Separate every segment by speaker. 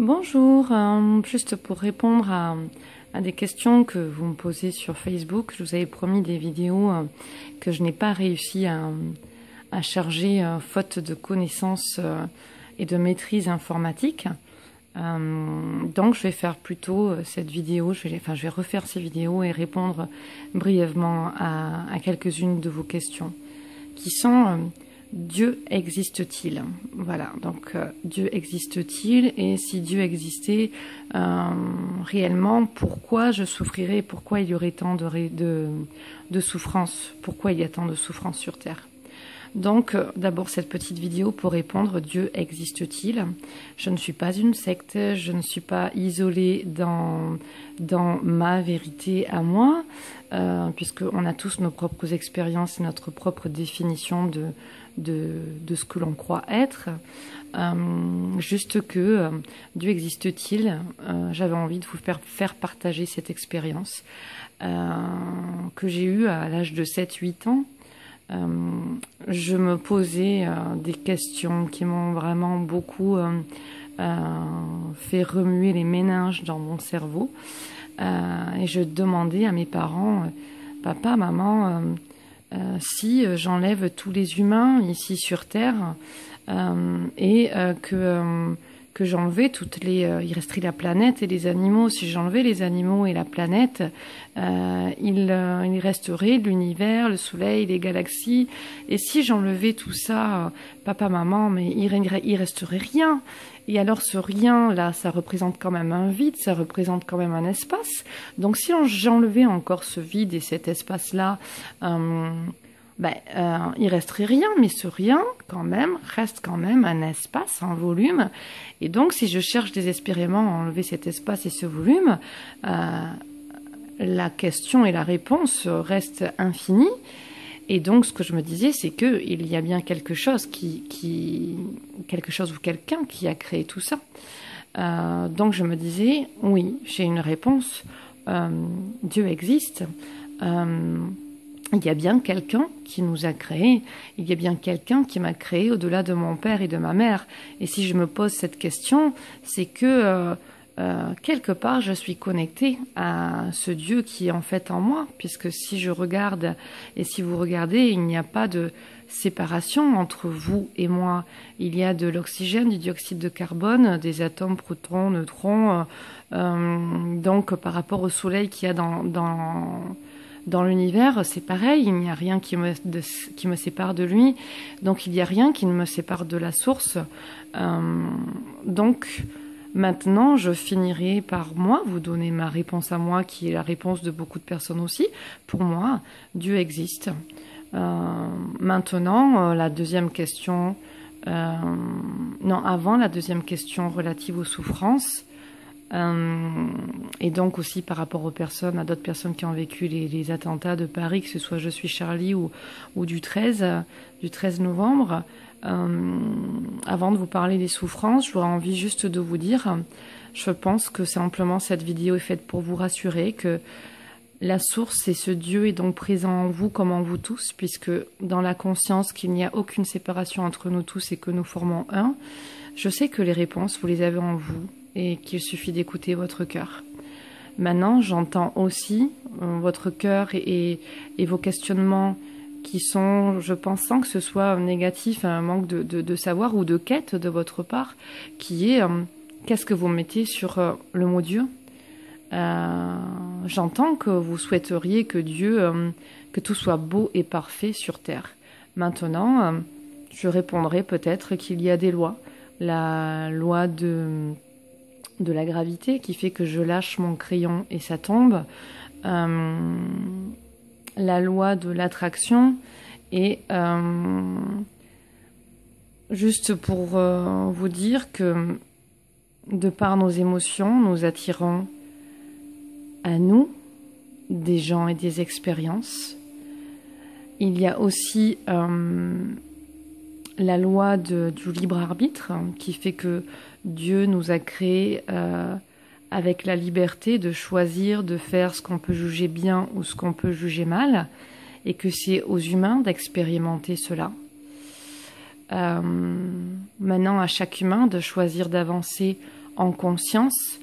Speaker 1: Bonjour, juste pour répondre à des questions que vous me posez sur Facebook, je vous avais promis des vidéos que je n'ai pas réussi à charger faute de connaissances et de maîtrise informatique. Donc je vais faire plutôt cette vidéo, je vais refaire ces vidéos et répondre brièvement à quelques-unes de vos questions qui sont Dieu existe-t-il? Voilà, donc Dieu existe-t-il? Et si Dieu existait réellement, pourquoi je souffrirais? Pourquoi il y aurait tant de souffrance? Pourquoi il y a tant de souffrance sur Terre? Donc, d'abord cette petite vidéo pour répondre, Dieu existe-t-il? Je ne suis pas une secte, je ne suis pas isolée dans ma vérité à moi, puisqu'on a tous nos propres expériences et notre propre définition de ce que l'on croit être. Juste que Dieu existe-t-il? J'avais envie de vous faire partager cette expérience que j'ai eue à l'âge de 7-8 ans. Je me posais des questions qui m'ont vraiment beaucoup fait remuer les méninges dans mon cerveau. Et je demandais à mes parents, papa, maman, si j'enlève tous les humains ici sur Terre que j'enlevais il resterait la planète et les animaux. Si j'enlevais les animaux et la planète, il resterait l'univers, le soleil, les galaxies. Et si j'enlevais tout ça, papa, maman, mais il resterait rien. Et alors ce rien-là, ça représente quand même un vide, ça représente quand même un espace. Donc si j'enlevais encore ce vide et cet espace-là, il resterait rien, mais ce rien, quand même, reste quand même un espace, un volume. Et donc, si je cherche désespérément à enlever cet espace et ce volume, la question et la réponse restent infinies. Et donc, ce que je me disais, c'est que il y a bien quelque chose quelque chose ou quelqu'un qui a créé tout ça. Donc, je me disais, oui, j'ai une réponse. Dieu existe. Il y a bien quelqu'un qui nous a créés, il y a bien quelqu'un qui m'a créé au-delà de mon père et de ma mère. Et si je me pose cette question, c'est que quelque part je suis connectée à ce Dieu qui est en fait en moi, puisque si je regarde et si vous regardez, il n'y a pas de séparation entre vous et moi. Il y a de l'oxygène, du dioxyde de carbone, des atomes, protons, neutrons, donc par rapport au soleil qu'il y a dans l'univers, c'est pareil, il n'y a rien qui me sépare de lui, donc il n'y a rien qui ne me sépare de la source. Donc maintenant, je finirai par moi vous donner ma réponse à moi, qui est la réponse de beaucoup de personnes aussi. Pour moi, Dieu existe. Maintenant, la deuxième question, avant la deuxième question relative aux souffrances, et donc aussi par rapport à d'autres personnes qui ont vécu les attentats de Paris, que ce soit Je suis Charlie ou du 13 novembre. Avant de vous parler des souffrances, j'aurais envie juste de vous dire, je pense que simplement cette vidéo est faite pour vous rassurer que la source et ce Dieu est donc présent en vous comme en vous tous, puisque dans la conscience qu'il n'y a aucune séparation entre nous tous et que nous formons un, je sais que les réponses, vous les avez en vous, et qu'il suffit d'écouter votre cœur. Maintenant, j'entends aussi votre cœur et vos questionnements qui sont, je pense, sans que ce soit négatif, un manque de savoir ou de quête de votre part, qui est qu'est-ce que vous mettez sur le mot Dieu? J'entends que vous souhaiteriez que Dieu, que tout soit beau et parfait sur terre. Maintenant, je répondrai peut-être qu'il y a des lois. La loi de la gravité qui fait que je lâche mon crayon et ça tombe, la loi de l'attraction et juste pour vous dire que de par nos émotions, nous attirons à nous des gens et des expériences. Il y a aussi la loi du libre arbitre qui fait que Dieu nous a créés avec la liberté de choisir de faire ce qu'on peut juger bien ou ce qu'on peut juger mal, et que c'est aux humains d'expérimenter cela. Maintenant, à chaque humain de choisir d'avancer en conscience,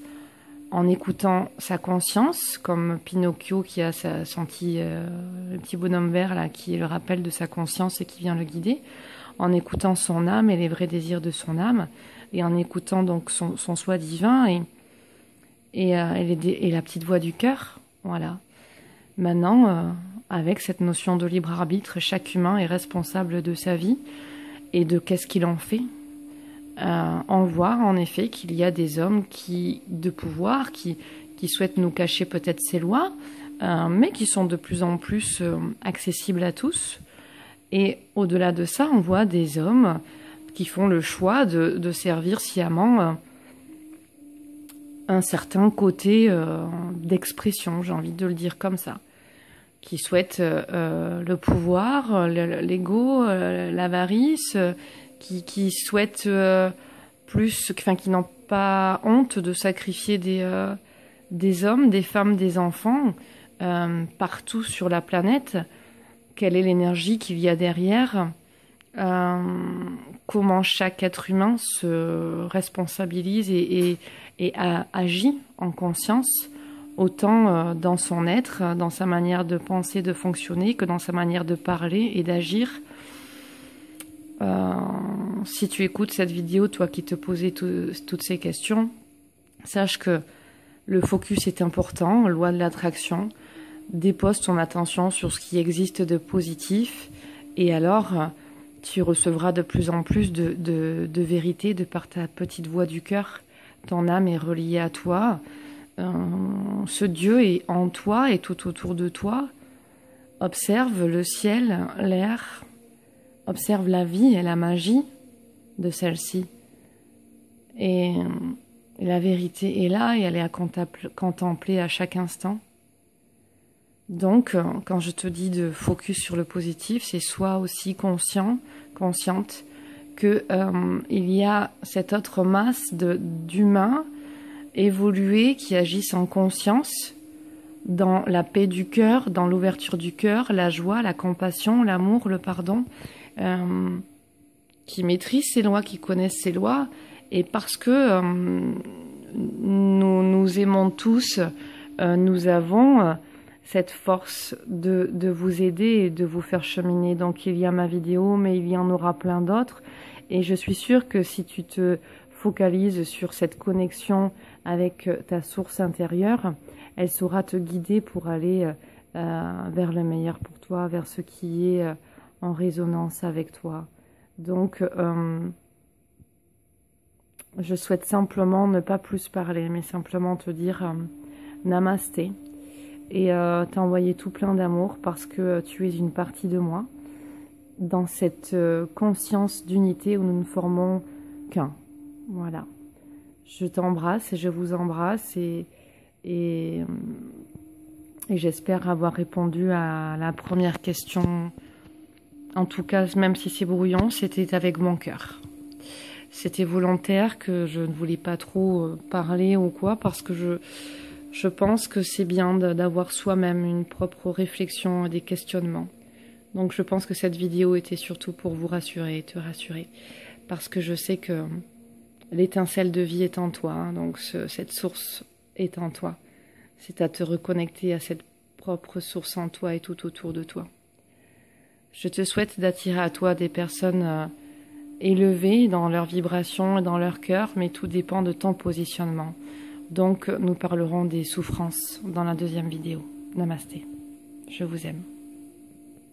Speaker 1: en écoutant sa conscience, comme Pinocchio qui a son le petit bonhomme vert là, qui est le rappel de sa conscience et qui vient le guider, en écoutant son âme et les vrais désirs de son âme, et en écoutant donc son soi divin et la petite voix du cœur. Voilà. Maintenant, avec cette notion de libre arbitre, chaque humain est responsable de sa vie et de qu'est-ce qu'il en fait. On voit en effet qu'il y a des hommes de pouvoir qui souhaitent nous cacher peut-être ces lois, mais qui sont de plus en plus accessibles à tous. Et au-delà de ça, on voit des hommes qui font le choix de servir sciemment un certain côté d'expression, j'ai envie de le dire comme ça, qui souhaitent le pouvoir, l'ego, l'avarice, qui souhaitent qui n'ont pas honte de sacrifier des hommes, des femmes, des enfants partout sur la planète. Quelle est l'énergie qu'il y a derrière, comment chaque être humain se responsabilise et agit en conscience, autant dans son être, dans sa manière de penser, de fonctionner, que dans sa manière de parler et d'agir. Si tu écoutes cette vidéo, toi qui te posais toutes ces questions, sache que le focus est important, loi de l'attraction. Dépose ton attention sur ce qui existe de positif et alors tu recevras de plus en plus de vérité de par ta petite voix du cœur. Ton âme est reliée à toi. Ce Dieu est en toi et tout autour de toi. Observe le ciel, l'air. Observe la vie et la magie de celle-ci. Et la vérité est là et elle est à contempler à chaque instant. Donc, quand je te dis de focus sur le positif, c'est sois aussi consciente que il y a cette autre masse d'humains évolués qui agissent en conscience, dans la paix du cœur, dans l'ouverture du cœur, la joie, la compassion, l'amour, le pardon, qui maîtrisent ces lois, qui connaissent ces lois, et parce que nous aimons tous, nous avons cette force de vous aider et de vous faire cheminer. Donc il y a ma vidéo, mais il y en aura plein d'autres. Et je suis sûre que si tu te focalises sur cette connexion avec ta source intérieure, elle saura te guider pour aller vers le meilleur pour toi, vers ce qui est en résonance avec toi. Donc je souhaite simplement ne pas plus parler, mais simplement te dire namasté. Et t'envoyer tout plein d'amour parce que tu es une partie de moi dans cette conscience d'unité où nous ne formons qu'un. Voilà. Je t'embrasse et je vous embrasse et j'espère avoir répondu à la première question. En tout cas, même si c'est brouillon, c'était avec mon cœur. C'était volontaire, que je ne voulais pas trop parler ou quoi, parce que je pense que c'est bien d'avoir soi-même une propre réflexion et des questionnements. Donc je pense que cette vidéo était surtout pour vous rassurer et te rassurer. Parce que je sais que l'étincelle de vie est en toi, hein, donc cette source est en toi. C'est à te reconnecter à cette propre source en toi et tout autour de toi. Je te souhaite d'attirer à toi des personnes élevées dans leur vibration et dans leur cœur, mais tout dépend de ton positionnement. Donc, nous parlerons des souffrances dans la deuxième vidéo. Namasté. Je vous aime.